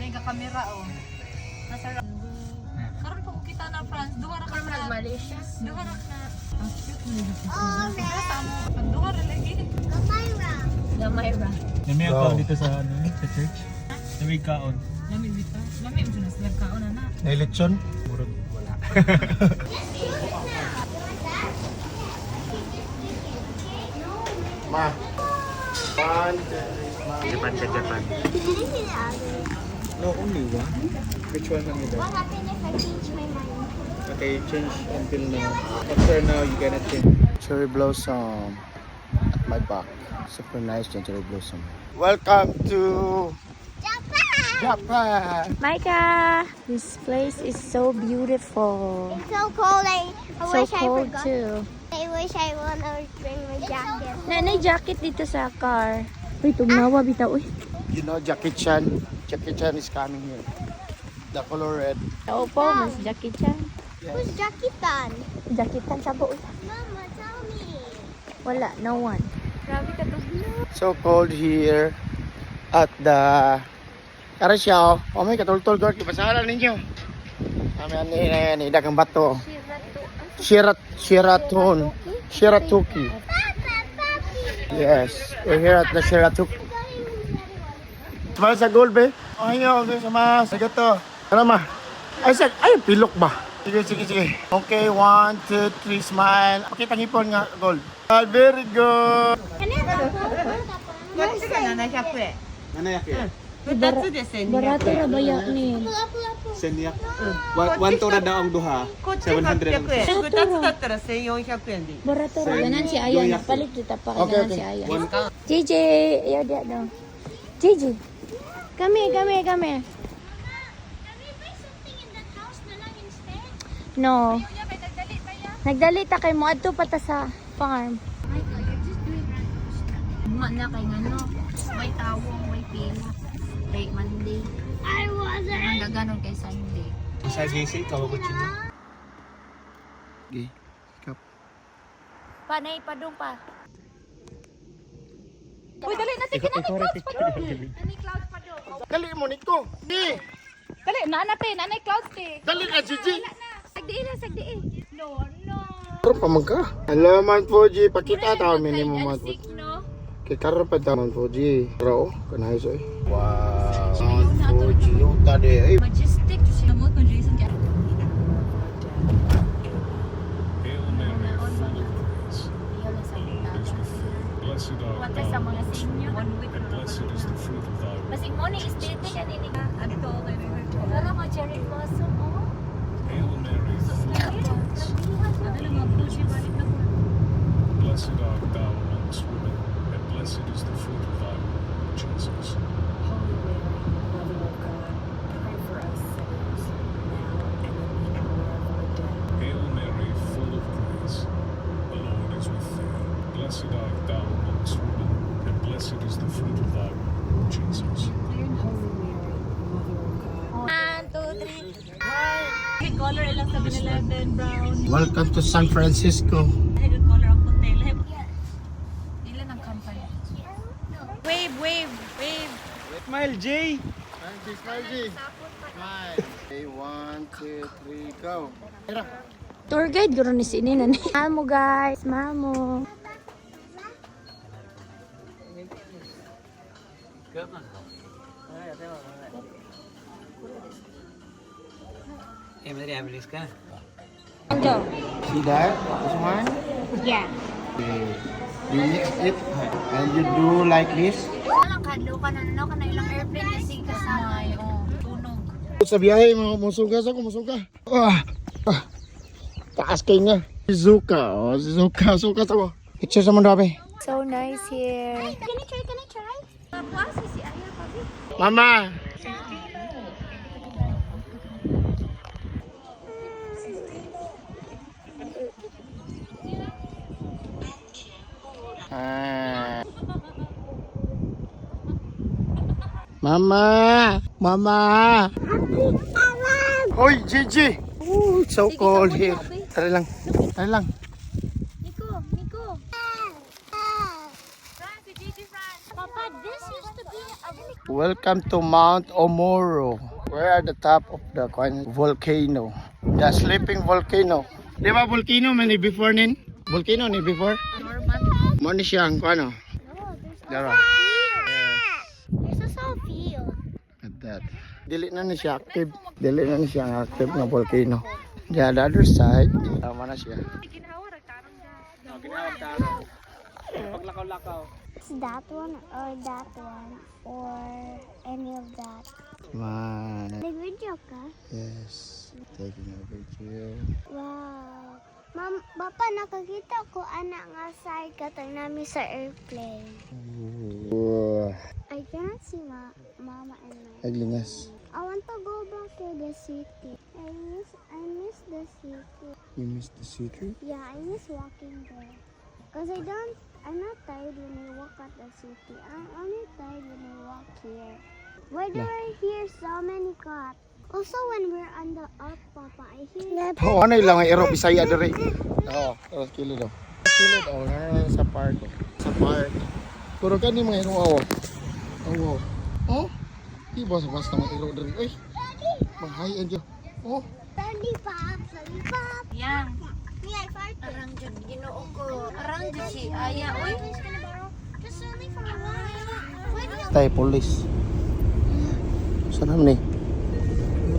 may kamera oh. Nasa karon pa ko kita na France, duha ra ka sa Malaysia. Duha ra ka. Ang cute mo dito. Oh, man. Duha ra lagi. Gamay ra. May account dito sa ano, sa church. May kaon. Lamig dito. Lamig mo na sila kaon na. Election? Murag wala. Ma. Japan. No, only one. Which one kami daw? What happened if I change my mind? Okay, change until now. After now, you cannot change. Cherry blossom at my back. Super nice cherry blossom. Welcome to Japan! Micah, this place is so beautiful. It's so cold. I So wish I cold forgot. too. I wish I wanna bring my jacket. Nanay jacket dito sa car. Uy, tugnawa bitaw. Uy, You know Jackie Chan? Jackie Chan is coming here. The color red. opo, mas Jackie Chan. Who's Jackie Chan? Jackie Chan sabo. Uy, Mama, tell me. wala, no one. Grabe ka tugnaw. So cold here at the Karasyaw. Oh may katultol guard. Ipasahalan ninyo. Kami ani dagang bato. Sheraton. Sheratuki. Yes, we're here at the Sheratuki. Smile sa gold, be. Oh, hinyo. Okay, sama. Sige to. Ano ma? Ay, pilok ba? Sige. Okay, 1, 2, 3, smile. Pakita ngipon nga, gold. Very good. こっちが700円。 700 yen. 2つで1200 Barato ra baya ni. Senyak. One tora daw ang duha. こっち 700 800円。2つだったら1400円でいい。 Barato ra ganan si Aya. Palit kita pa Okay, ganan si okay. Aya. One JJ, ayaw dia daw. JJ. Come here. Can we buy something in that house na lang instead? No. Nagdali ta kay mo adto pa ta sa farm. Na kay ngano, may tawong, may pila. Kay Monday. I wasn't. Ang gaganon kay Sunday. sa JC, Kawaguchi mo. Okay. Kap. Panay padung pa. Uy, dali na tingin na clouds pa doon. Ani clouds pa doon. Dali mo nito. Di. Dali, nanay clouds te. Dali na, Gigi. Sagdi. No. Karo pa man ka. Hello, man Fuji. Pakita tayo minimum man Fuji. No. Kay karo pa tayo man Fuji. Karo, kanay soy. Wow. Man Fuji. Yung tadi. Ay, Majestic to siya mo kung Jason kaya. Blessed art Wata sa thou mga amongst senior. women, and blessed is the fruit of thy womb. Basig mo ni estate ka nini. Adto kay Wala mo cherry blossom oh. Hail Mary, full of grace, Dali mga pushi balik na ko. blessed art thou amongst women, and blessed is the fruit of thy womb, Jesus. Holy Mary, Mother of God, pray for us sinners, now and in the hour of our death. Hail Mary, full of grace, the Lord is with thee. Blessed art thou amongst women, and blessed is the fruit of thy womb, Jesus. Holy Mary, Mother of God, 1, 2, 3. Hey, color ilang 7-Eleven brown. welcome to San Francisco. Hey, good color ang hotel. Ilan ang company? Wave. Smile, Jay! Smile, G. Smile. Okay, 1, 2, 3, go. Tour guide guro ni sini na ni. Mamo guys, mamo. Ando. See that? This one? Yeah. Okay. You mix it and you do like this. Walang kadlo ka na no kana ilang airplane na sig kasama oh. Tunog. Sa biyahe, musugas ako, musuga. Taas kayo nga. Suka, suka tawa. Picture sa mundo, abe. So nice here. Can I try? Puasi si Aya pabi. Mama! Ah. Mama! Hoy, Gigi! Ooh, it's so cold here. Tara lang. Nico. Papa, this used to be a really Welcome to Mount Omoro. We're at the top of the volcano. The sleeping volcano. Di ba volcano man ni before nin? Volcano ni before? Normal. Mo ni siya ang ano? No, there's Dara. there's also a field. At that. Dili na ni siya active. Dili na ni siya ang active na volcano. The other side, tama na siya. It's that one or any of that. Man. Nag-video ka? Yes. Taking a video. Wow. Ma'am, Papa, nakakita ko anak nga side katang namin sa airplane. Ooh. I cannot see Mama and Mama. Aglingas. I want to go back to the city. I miss the city. You missed the city? Yeah, I miss walking there. Cause I'm not tired when I walk at the city. I'm only tired when I walk here. Why do I hear so many cats? Also, when we're on the up, Papa, I hear. Oh, ano lang ang ero Bisaya dere. Oo, kilid daw. Kilid daw sa park. Sa park. Puro kani mga ero awo. Awo. Oh? Di ba sa basta mga ero dere. Ay. Mahay anjo. Oh. Lollipop, lollipop. Yang. Me, I farted. Arang jud Ginoo ko. Arang jud si Aya. Uy. Just only for a while. Why do you? Tay police. Sana ni.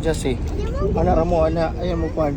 Just see. Ana ra mo ana ayan mo kwan.